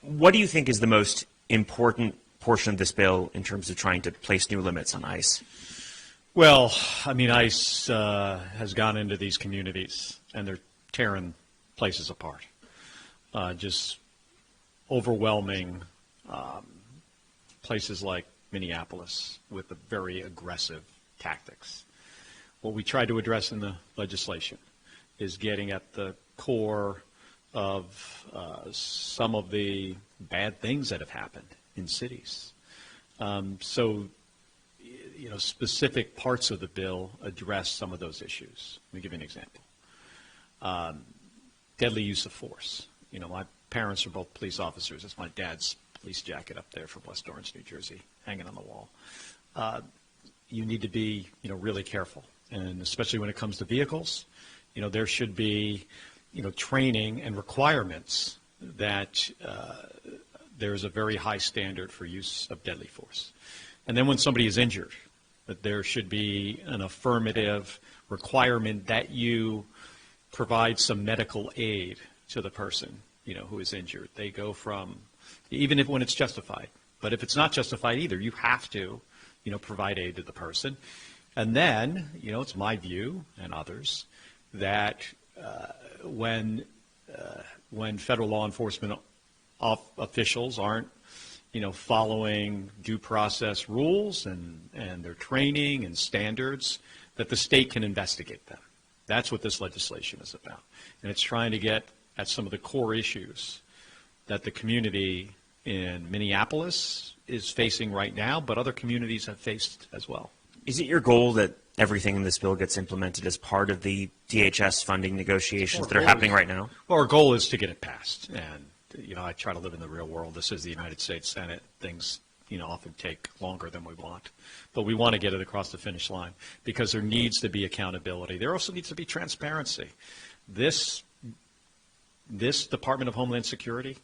What do you think is the most important portion of this bill in terms of trying to place new limits on ICE? Well, I mean, ICE has gone into these communities, and they're tearing places apart. Just overwhelming places like Minneapolis with the very aggressive tactics. What we try to address in the legislation is getting at the core of some of the bad things that have happened in cities. So, you know, specific parts of the bill address some of those issues. Let me give you an example. Deadly use of force. You know, my parents are both police officers. That's my dad's police jacket up there from West Orange, New Jersey, hanging on the wall. You need to be, you know, really careful, and especially when it comes to vehicles. You know, there should be, you know, training and requirements that there's a very high standard for use of deadly force. And then when somebody is injured, that there should be an affirmative requirement that you provide some medical aid to the person, you know, who is injured. They go from, even if when it's justified, but if it's not justified either, you have to, you know, provide aid to the person. And then, you know, it's my view and others that when federal law enforcement officials aren't, you know, following due process rules and their training and standards, that the state can investigate them. That's what this legislation is about. And it's trying to get at some of the core issues that the community in Minneapolis is facing right now, but other communities have faced as well. Is it your goal that everything in this bill gets implemented as part of the DHS funding negotiations that are happening right now? Well, our goal is to get it passed. And, you know, I try to live in the real world. This is the United States Senate. Things, you know, often take longer than we want. But we want to get it across the finish line because there needs to be accountability. There also needs to be transparency. This Department of Homeland Security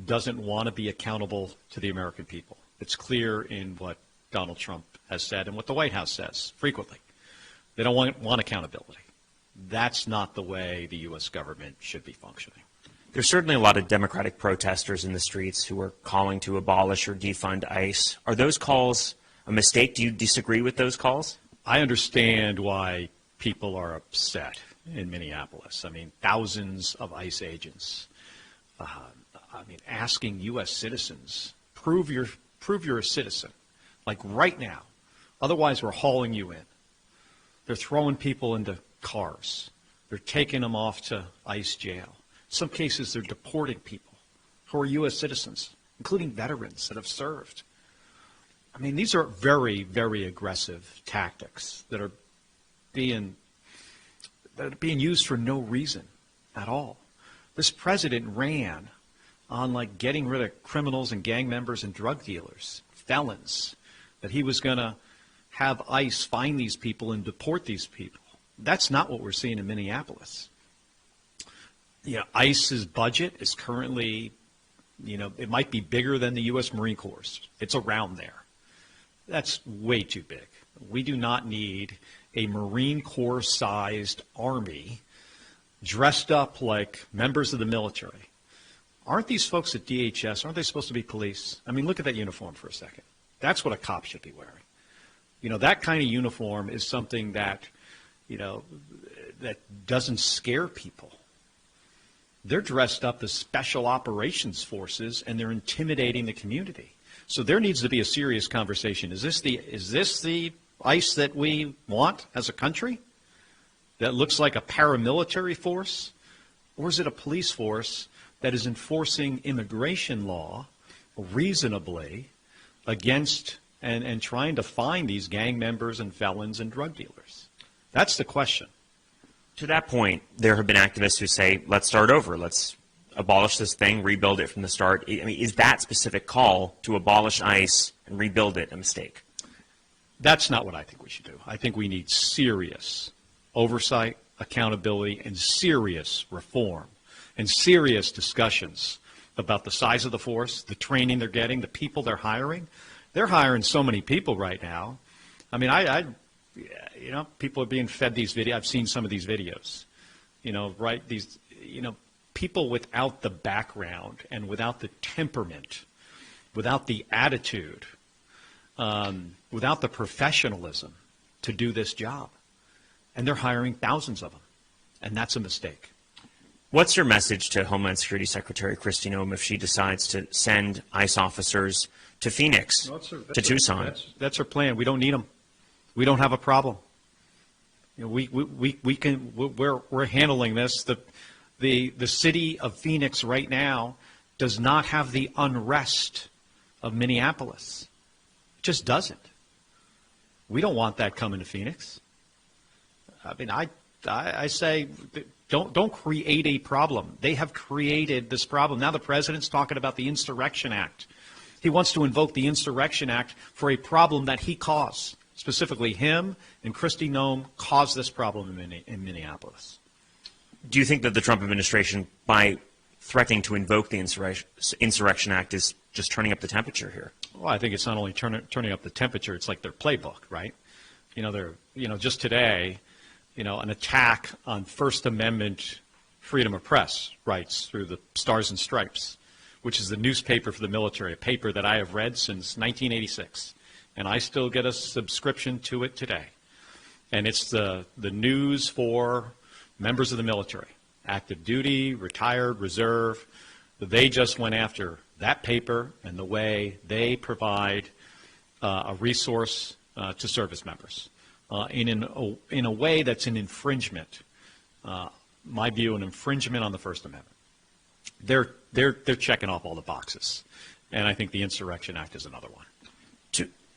doesn't want to be accountable to the American people. It's clear in what Donald Trump has said and what the White House says frequently. They don't want accountability. That's not the way the U.S. government should be functioning. There's certainly a lot of Democratic protesters in the streets who are calling to abolish or defund ICE. Are those calls a mistake? Do you disagree with those calls? I understand why people are upset in Minneapolis. I mean, thousands of ICE agents. Asking U.S. citizens, prove you're a citizen, like right now. Otherwise, we're hauling you in. They're throwing people into cars. They're taking them off to ICE jail. In some cases, they're deporting people who are U.S. citizens, including veterans that have served. I mean, these are very, very aggressive tactics that are being used for no reason at all. This president ran on like getting rid of criminals and gang members and drug dealers, felons, that he was going to have ICE find these people and deport these people. That's not what we're seeing in Minneapolis. You know, ICE's budget is currently, you know, it might be bigger than the U.S. Marine Corps. It's around there. That's way too big. We do not need a Marine Corps-sized army dressed up like members of the military. Aren't these folks at DHS, aren't they supposed to be police? I mean, look at that uniform for a second. That's what a cop should be wearing. You know, that kind of uniform is something that, you know, that doesn't scare people. They're dressed up as special operations forces, and they're intimidating the community. So there needs to be a serious conversation. Is this the ICE that we want as a country that looks like a paramilitary force? Or is it a police force that is enforcing immigration law reasonably against and trying to find these gang members and felons and drug dealers? That's the question. To that point, there have been activists who say, let's start over. Let's abolish this thing, rebuild it from the start. I mean, is that specific call to abolish ICE and rebuild it a mistake? That's not what I think we should do. I think we need serious oversight, accountability, and serious reform and serious discussions about the size of the force, the training they're getting, the people they're hiring. They're hiring so many people right now. I mean, you know, people are being fed these videos. I've seen some of these videos. You know, right? These, you know, people without the background and without the temperament, without the attitude, without the professionalism to do this job. And they're hiring thousands of them. And that's a mistake. What's your message to Homeland Security Secretary Kristi Noem if she decides to send ICE officers to Phoenix, to Tucson? That's her plan. We don't need them. We don't have a problem. You know, we're handling this. The city of Phoenix right now does not have the unrest of Minneapolis. It just doesn't. We don't want that coming to Phoenix. I mean, I say don't create a problem. They have created this problem. Now the president's talking about the Insurrection Act. He wants to invoke the Insurrection Act for a problem that he caused. Specifically, him and Kristi Noem caused this problem in Minneapolis. Do you think that the Trump administration, by threatening to invoke the Insurrection Act, is just turning up the temperature here? Well, I think it's not only turning up the temperature, it's like their playbook, right? Just today, an attack on First Amendment freedom of press rights through the Stars and Stripes, which is the newspaper for the military, a paper that I have read since 1986, and I still get a subscription to it today. And it's the news for members of the military, active duty, retired, reserve. They just went after that paper and the way they provide a resource to service members in a way that's an infringement, my view, an infringement on the First Amendment. They're checking off all the boxes, and I think the Insurrection Act is another one.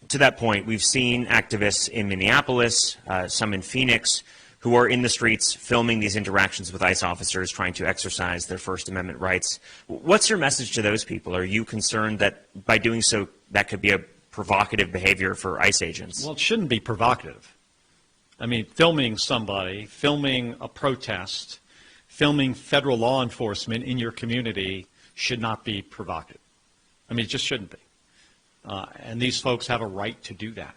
To that point, we've seen activists in Minneapolis, some in Phoenix, who are in the streets filming these interactions with ICE officers trying to exercise their First Amendment rights. What's your message to those people? Are you concerned that by doing so that could be a provocative behavior for ICE agents? Well, it shouldn't be provocative. I mean, filming somebody, filming a protest, filming federal law enforcement in your community should not be provocative. I mean, it just shouldn't be. And these folks have a right to do that.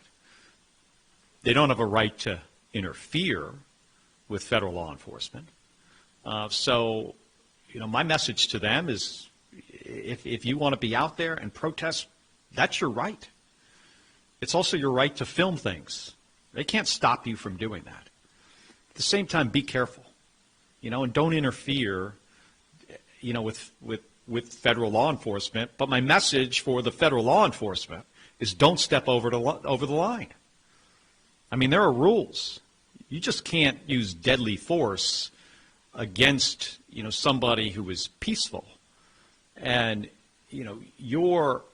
They don't have a right to interfere with federal law enforcement. So, my message to them is if you want to be out there and protest, that's your right. It's also your right to film things. They can't stop you from doing that. At the same time, be careful, and don't interfere, with federal law enforcement. But my message for the federal law enforcement is don't step over the line. I mean, there are rules. You just can't use deadly force against, somebody who is peaceful. And, you've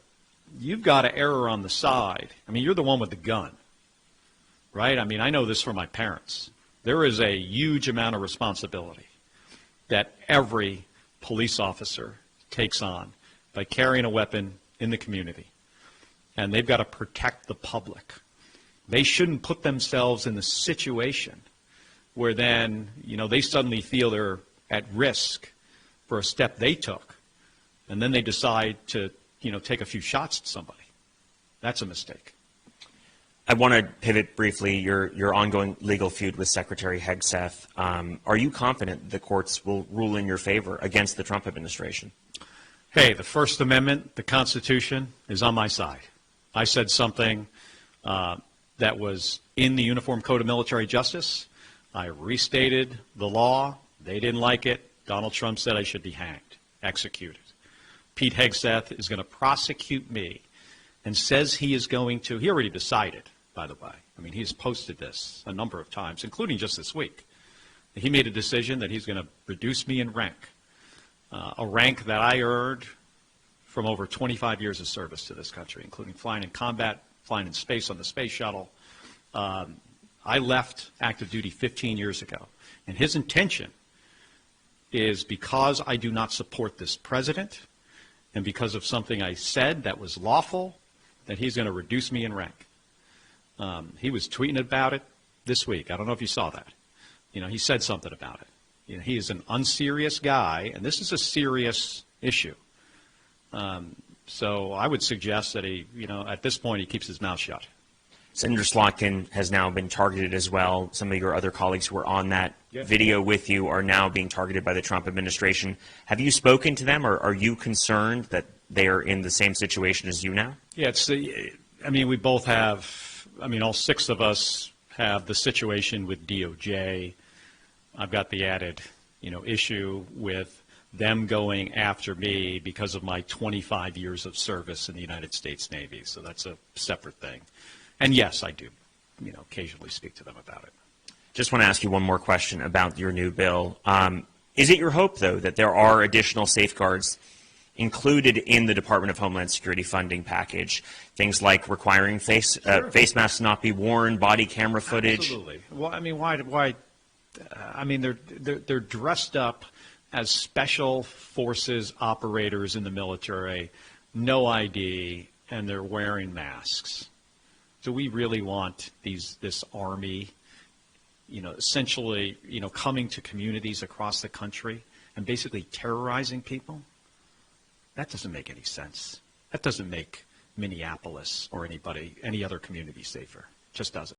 got to err on the side. I mean, you're the one with the gun, right? I mean, I know this from my parents. There is a huge amount of responsibility that every police officer takes on by carrying a weapon in the community. And they've got to protect the public. They shouldn't put themselves in the situation where then, they suddenly feel they're at risk for a step they took, and then they decide to, take a few shots at somebody. That's a mistake. I want to pivot briefly, your ongoing legal feud with Secretary Hegseth. Are you confident the courts will rule in your favor against the Trump administration? Hey, the First Amendment, the Constitution, is on my side. I said something that was in the Uniform Code of Military Justice. I restated the law. They didn't like it. Donald Trump said I should be hanged, executed. Pete Hegseth is going to prosecute me and says he is going to, he already decided, by the way. I mean, he's posted this a number of times, including just this week. He made a decision that he's going to reduce me in rank, a rank that I earned from over 25 years of service to this country, including flying in combat, flying in space on the space shuttle. I left active duty 15 years ago, and his intention is because I do not support this president and because of something I said that was lawful, that he's going to reduce me in rank. He was tweeting about it this week. I don't know if you saw that. He said something about it. He is an unserious guy, and this is a serious issue. So I would suggest that he, at this point, he keeps his mouth shut. Senator Slotkin has now been targeted as well. Some of your other colleagues who were on that video with you are now being targeted by the Trump administration. Have you spoken to them, or are you concerned that they are in the same situation as you now? Yeah, we both have, all six of us have the situation with DOJ. I've got the added, issue with them going after me because of my 25 years of service in the United States Navy. So that's a separate thing. And yes, I do, occasionally speak to them about it. Just want to ask you one more question about your new bill. Is it your hope, though, that there are additional safeguards included in the Department of Homeland Security funding package, things like requiring face masks not be worn, body camera footage? Absolutely. Well, why? They're dressed up as special forces operators in the military, no ID, and they're wearing masks. Do we really want this Army, essentially, coming to communities across the country and basically terrorizing people? That doesn't make any sense. That doesn't make Minneapolis or any other community safer. It just doesn't.